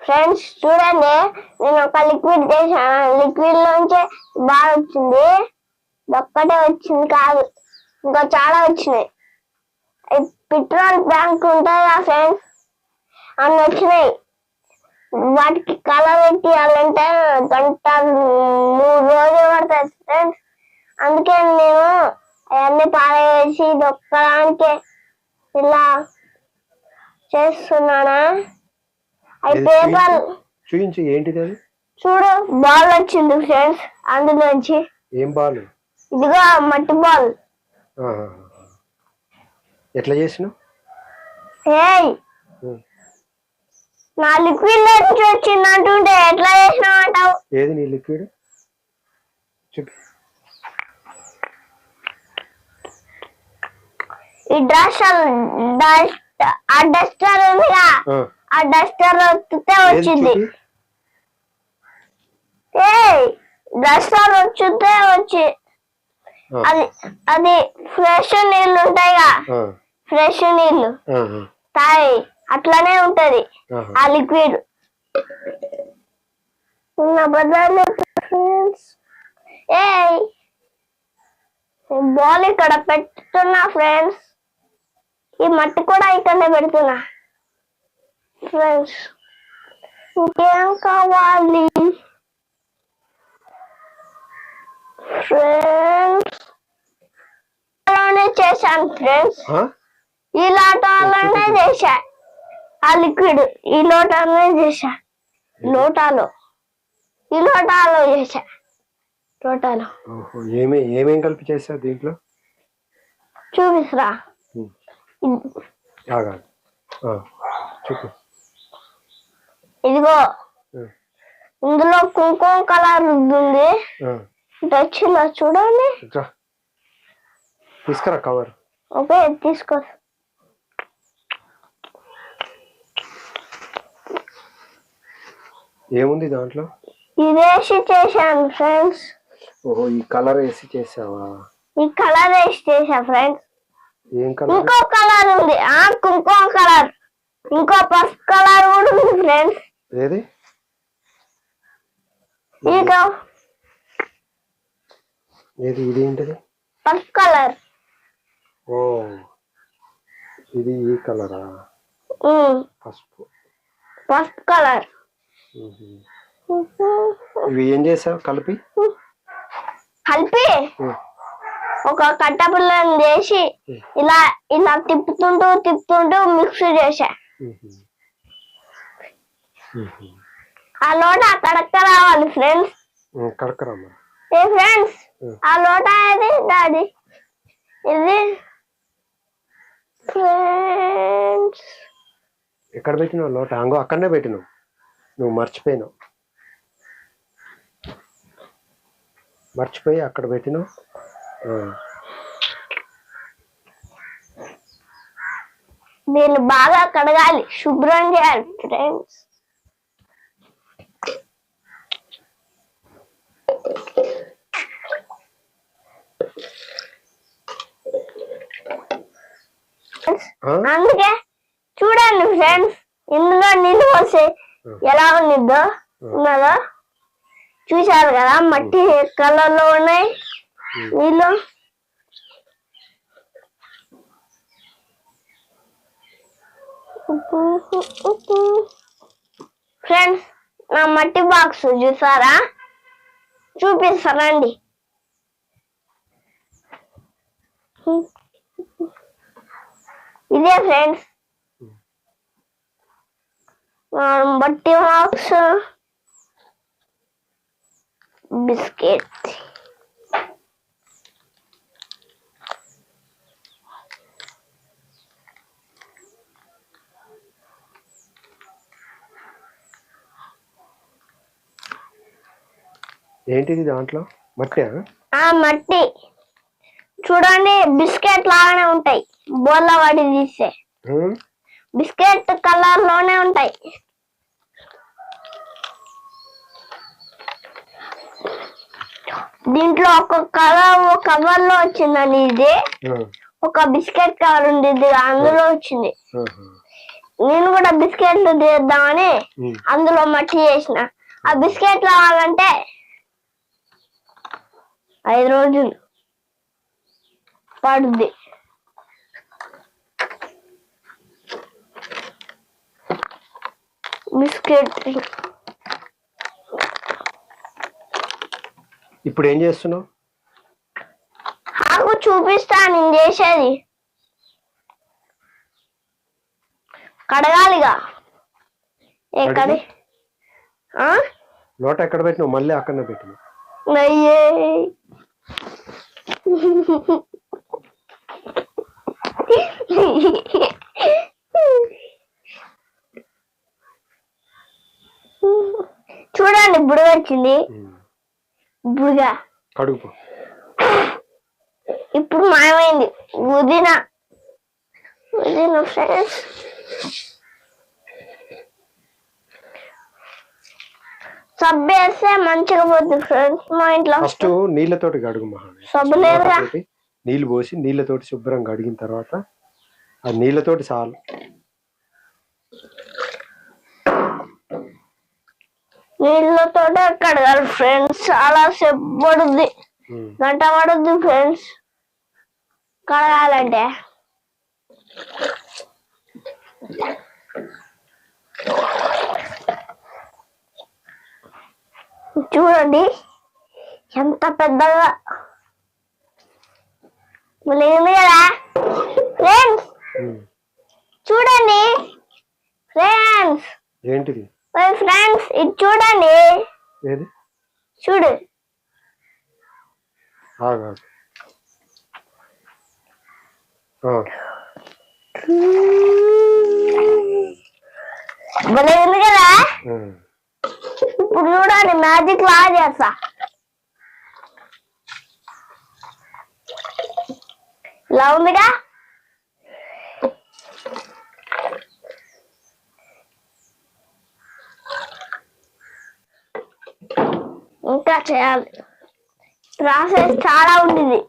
Friends చూడండి, నేను ఒక లిక్విడ్ చేశాను. లిక్విడ్ లోంచి బాగా వచ్చింది. ఒక్కటే వచ్చింది కాదు, ఇంకా చాలా వచ్చినాయి. పెట్రోల్ బ్యాంక్ ఉంటాయి కదా ఫ్రెండ్స్, అన్ని వచ్చినాయి. వాటికి కలర్ పెట్టాలంటే గంట 3 రోజులు పడుతుంది ఫ్రెండ్స్. అందుకే నేను అవన్నీ పారేసి దొక్కడానికి ఇలా చేస్తున్నానా. అవి పేపర్ చూపించి ఏంటిది అది? చూడు, బాల్ వచ్చింది ఫ్రెండ్స్ అందులోంచి. ఏం బాల్? ఇదిగో మట్టి బాల్. ఎట్లా చేసినావు? నా లిక్విడ్ నుంచి వచ్చింది అంటుంటే ఎట్లా చేసినావు అంటావు? ఏది నీ లిక్విడ్? చెప్పు. ఈ డస్టర్ ఆ డస్టర్ ఉందిగా, ఆ డస్టర్ వస్తే వచ్చింది. డస్టర్ వచ్చితే వచ్చి అది ఫ్రెష్ నీళ్ళు ఉంటాయిగా, ఫ్రెష్ నీళ్ళు తాయి అట్లానే ఉంటది ఆ లిక్విడ్. బాల్ ఇక్కడ పెడుతున్నా ఫ్రెండ్స్, ఈ మట్టి కూడా ఇక్కడనే పెడుతున్నా ఫ్రెండ్స్. ఇంకేం కావాలి ఫ్రెండ్స్? చేశాను ఫ్రెండ్స్, ఈ లోటాలోనే చేశా. ఆ లిక్విడ్ ఈ లోటాలోనే చేశా. ఈ లోటాలో చేశా. లోటాలో ఏమేం కలిపి చేసా దీంట్లో? చూపిస్తా. చెప్పు. ఇదిగో ఇందులో కుంకుమ కలర్ ఉంది. వచ్చిందా చూడండి. తీసుకురా కవర్. ఓకే తీసుకో. ఏముంది దాంట్లో? ఇదేసి చేశాను ఫ్రెండ్స్. ఓహో, ఈ కలర్ వేసి చేసావా? ఈ కలర్ వేసి చేసా ఫ్రెండ్స్. ఏం కలర్? ఇంకో కలర్ ఉంది, కుంకుమ కలర్. ఇంకో పసుపు కలర్ కూడా ఉంది ఫ్రెండ్స్. ఏది? ఏది? ఇది ఏంటిది? పసుపు కలర్. ఓ, ఇది ఈ కలరా? పసుపు కలర్. ఇవి ఏం చేసావు కలిపి? ఒక కట్టపుల్లని చేసి ఇలా ఇలా తిప్పుతుంటూ మిక్స్ చేసా. ఆ లోట కడక్క రావాలి ఫ్రెండ్స్. కడక్కరామ్మా. ఏ ఫ్రెండ్స్, ఆ లోట ఏది డాడీ? ఇది ఫ్రెండ్స్. ఎక్కడ పెట్టినావు లోట? అంగో అక్కడనే పెట్టినావు, నువ్వు మర్చిపోయినావు. మర్చిపోయి అక్కడ పెట్టినావు. దీన్ని బాగా కడగాలి, శుభ్రం చేయాలి ఫ్రెండ్స్. అందుకే చూడండి ఫ్రెండ్స్, ఇందులో నీళ్ళు పోసి ఎలా ఉన్నదో చూశారు కదా. మట్టి కలర్ లో ఉన్నాయి నీళ్ళు. ఫ్రెండ్స్, నా మట్టి బాక్స్ చూసారా? చూపిస్తారండి. ఇదే ఫ్రెండ్స్ మట్టి బాక్స్. బిస్కెట్. ఏంటిది దాంట్లో? మట్టి? మట్టి చూడండి, బిస్కెట్ లాగానే ఉంటాయి. బోర్ల వాడి తీస్తే బిస్కెట్ కలర్ లోనే ఉంటాయి. దీంట్లో ఒక కవర్ లో వచ్చిందండి. ఇది ఒక బిస్కెట్ కవర్ ఉంది, ఇది అందులో వచ్చింది. నేను కూడా బిస్కెట్లు చేద్దామని అందులో మట్టి చేసిన. ఆ బిస్కెట్లు అవ్వాలంటే 5 రోజులు పడుద్ది. బిస్కెట్ ఇప్పుడు ఏం చేస్తున్నావు? నాకు చూపిస్తా నేను చేసేది. కడగాలిగా. ఎక్కడి లోట ఎక్కడ పెట్టినావు? మళ్ళీ అక్కడనే పెట్టినావు. అయ్యే చూడండి బుడగ వచ్చింది. బుడగ కడుగు. ఇప్పుడు మాయమైంది. ఉదిన ఫ్రెండ్స్. సబ్బు వేస్తే మంచిగా పోతుంది ఫ్రెండ్స్. మా ఇంట్లో ఫస్ట్ నీళ్ళతోటి కడుగు మహావి. సబ్బు లేదుగా. నీళ్ళు పోసి నీళ్ళతోటి శుభ్రంగా కడిగిన తర్వాత ఆ నీళ్ళతోటి చాలు. నీళ్ళతోటే కడగాలి ఫ్రెండ్స్. చాలా సేపు పడుద్ది, గంట పడుద్ది ఫ్రెండ్స్ కడగాలంటే. చూడండి ఎంత పెద్దగా లేదు కదా ఫ్రెండ్స్. చూడండి ఫ్రెండ్స్. ఏంటిది ఫ్రెండ్స్ ఇది చూడండి. ఏది? చూడు. భలే ఉంది కదా. ఇప్పుడు చూడండి మ్యాజిక్ లా చేస్తా. ఇలా ఉందిగా. ఇంకా చేయాలి. ప్రాసెస్ చాలా ఉంటుంది.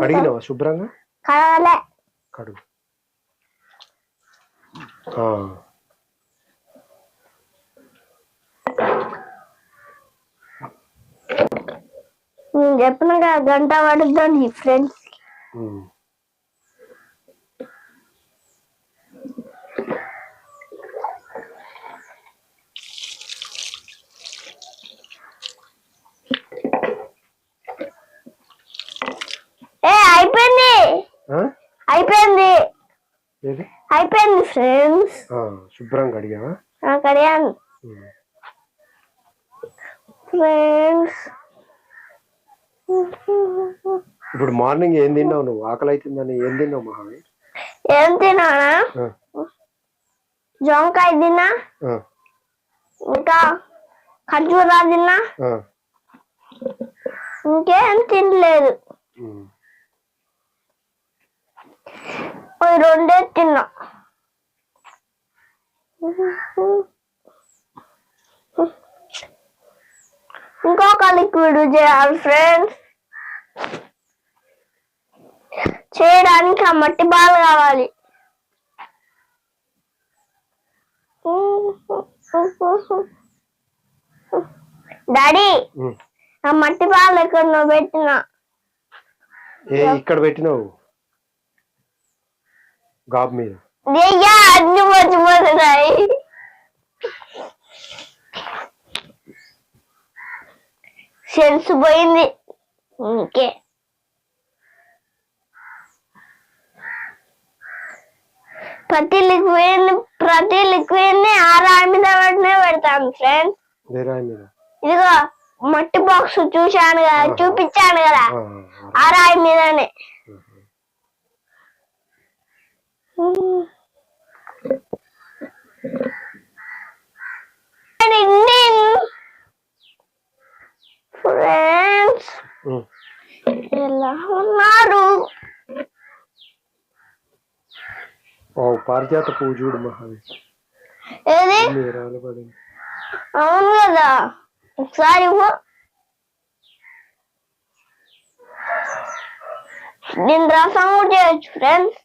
కడిగినావా శుభ్రంగా? కడగలే. కడుగు. నేను చెప్పిన గంట పడుద్దండి ఫ్రెండ్స్. అయిపోయింది అయిపోయింది అయిపోయింది ఫ్రెండ్స్. శుభ్రంగా కడిగావా? కడిగాను ఫ్రెండ్స్. ఇప్పుడు మార్నింగ్ ఏం తిన్నావు నువ్వు? ఆకలి అవుతుందని ఏం తిన్నావు మహావి? ఏం తిన్నానా? జామకాయ తిన్నా, ఇంకా ఖర్జూరా తిన్నా, ఇంకేం తినలేదు. రెండే తిన్నా. ఇంకొక లిక్విడ్ చేయాలి ఫ్రెండ్స్. చేయడానికి ఆ మట్టి బాల్ కావాలి. డాడీ ఆ మట్టి బాల్ ఎక్కడ నువ్వు పెట్టినా? ఇక్కడ పెట్టినావు గాబ్ మీద. అన్ని మర్చిపోతున్నాయి. సెన్స్ పోయింది. ఇంకే ప్రతి లిక్విడ్ ని ఆ రాయి మీద పెడతాను ఫ్రెండ్స్. ఇదిగో మట్టి బాక్స్ చూశాను కదా, చూపించాను కదా, ఆ రాయి మీదనే. ఫ్రెండ్స్ ఎలా ఉన్నారు? పారిజాత పువ్వు చూడు మహావి. ఏది ఎన్ని రాళ్ళు పడింది. అవును కదా ఒకసారి ఇవ్వు. దీని రసం కూడా చేయొచ్చు ఫ్రెండ్స్.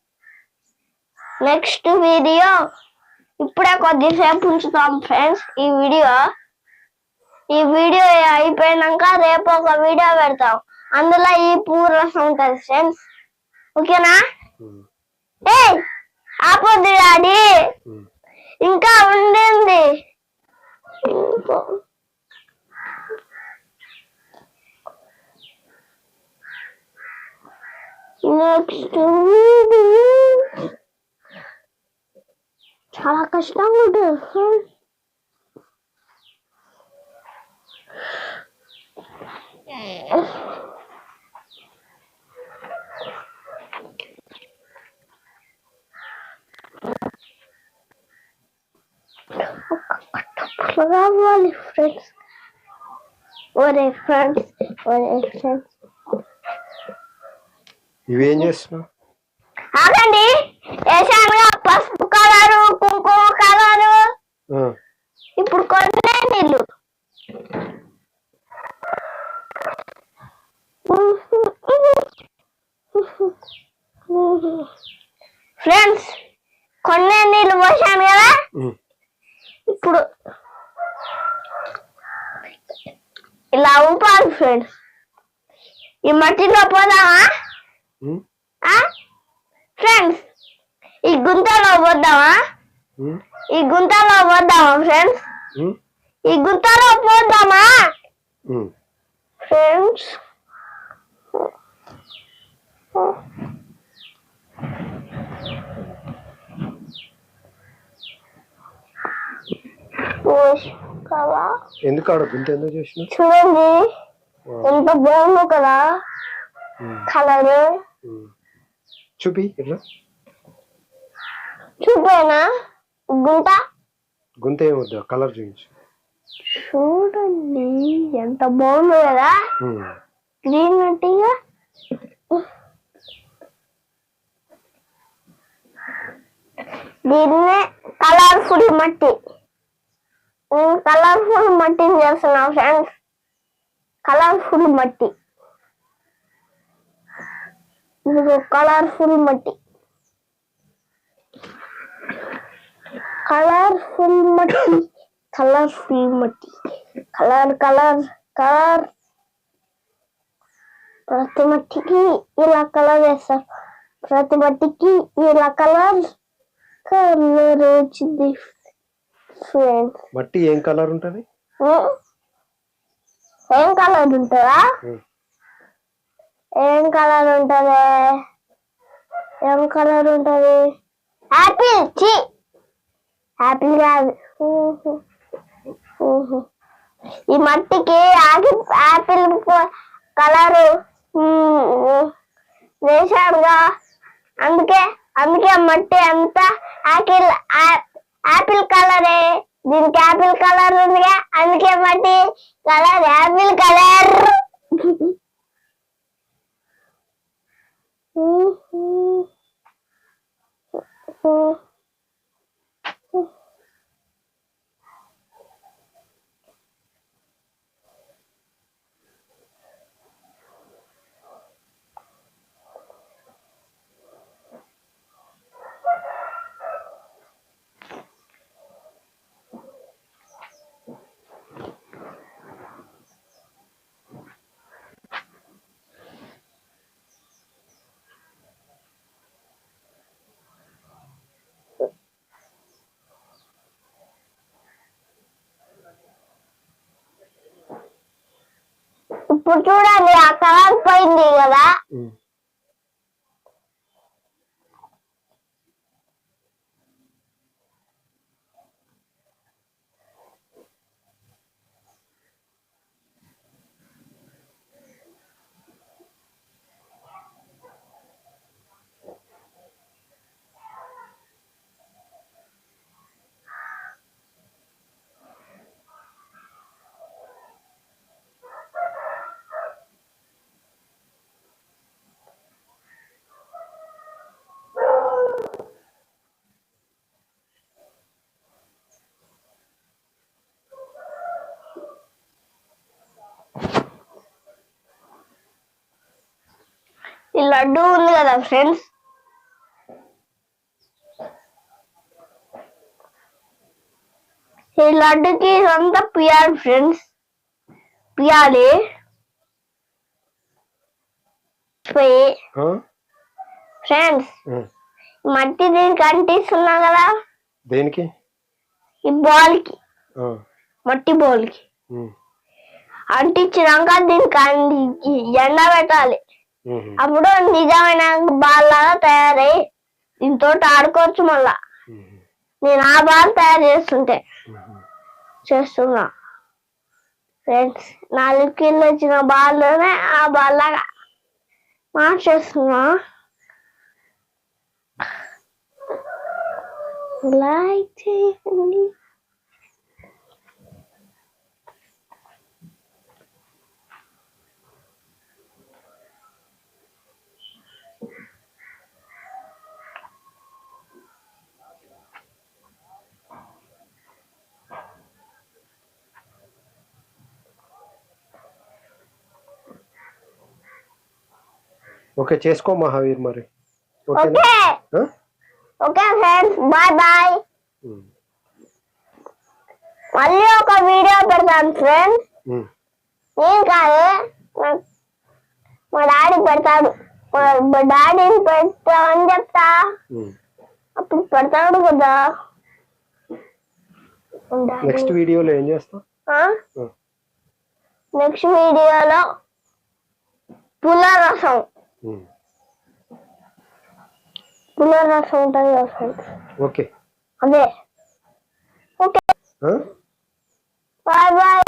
నెక్స్ట్ వీడియో ఇప్పుడే కొద్దిసేపు ఉంచుతాం ఫ్రెండ్స్. ఈ వీడియో అయిపోయినాక రేపు ఒక వీడియో పెడతాం. అందులో ఈ పువ్వు రసం ఉంటది ఫ్రెండ్స్. ఓకేనా? ఏ ఆపొద్దు డాడీ, ఇంకా ఉండింది. నెక్స్ట్ చాలా కష్టంగా ఉంటుంది. కావాలి ఫ్రెండ్స్. ఒరే ఫ్రెండ్స్, ఇవేం చేస్తున్నావు? ఆగండి. వేసానుగా పసుపు కలరు, కుంకుమ కలరు. ఇప్పుడు కొన్నే నీళ్ళు. ఫ్రెండ్స్ కొన్నే నీళ్ళు పోసాను కదా. ఇప్పుడు ఇలా ఉంపాలి ఫ్రెండ్స్. ఈ మట్టిలో పోదామా ఫ్రెండ్స్? ఈ గుంతలో పోద్దామా? ఫ్రెండ్స్? ఈ గుంతలో పోద్దామా ఫ్రెండ్స్? ఎందుకు ఆడ గుంత ఎందుకు చేసిన? చూడండి ఎంత బాగుందో కదా కలర్. చూపి ఇట్లా చూపేనా గుంత ఏమొద్దు, కలర్ చూపించు. చూడండి ఎంత బాగుందో కదా గ్రీన్ నట్టిగా. దీన్నే కలర్ఫుల్ మట్టి. కలర్ఫుల్ మట్టిని చేస్తున్నా ఫ్రెండ్స్. కలర్ఫుల్ మట్టి, ఇది కలర్ఫుల్ మట్టి. కలర్ ప్రతి మట్టికి ఇలా కలర్ వేస్తారు. ప్రతి మట్టికి ఇలా కలర్ వచ్చింది ఫ్రెండ్స్. మట్టి ఏం కలర్ ఉంటది? ఏం కలర్ ఉంటుందా? ఏం కలర్ ఉంటది? యాపిల్. యాపిల్ కాదు. ఈ మట్టికి యాపిల్ కలరు వేసాడుగా, అందుకే మట్టి అంతా యాపిల్ కలరే. దీనికి యాపిల్ కలర్ ఉందిగా, అందుకే మట్టి కలర్ యాపిల్ కలర్. ఇప్పుడు చూడండి ఆ కలర్ పోయింది కదా. లడ్డు ఉంది కదా ఫ్రెండ్స్, ఈ లడ్డుకి ఇదంతా పియాలి ఫ్రెండ్స్, పియాలి పోయి ఫ్రెండ్స్ మట్టి దీనికి అంటిస్తున్నా కదా, దేనికి? ఈ బాల్ కి, మట్టి బాల్ కి అంటించినాక దీనికి ఎండ పెట్టాలి. అప్పుడు నిజమైన బాల్ లాగా తయారై దీంతో ఆడుకోవచ్చు. మళ్ళా నేను ఆ బాల్ తయారు చేస్తున్నా ఫ్రెండ్స్. 4 కిలో వచ్చిన బాల్లోనే ఆ బాల్ లాగా మార్చేస్తున్నా. లైక్ చేయండి. ఓకే చేసుకో మహావీర్ మరి. Okay friends, bye bye. మళ్ళీ ఒక వీడియో పెడతాను ఫ్రెండ్స్. నేను కాదు, మా డాడీ పెడతాడు. మా డాడీని పెడతామని చెప్తా, అప్పుడు పెడతాడు కదా. నెక్స్ట్ వీడియోలో ఏం చేస్తావు? నెక్స్ట్ వీడియోలో పులరసం ఉంటుంది కదా ఫ్రెండ్స్. ఓకే అదే. Okay bye bye.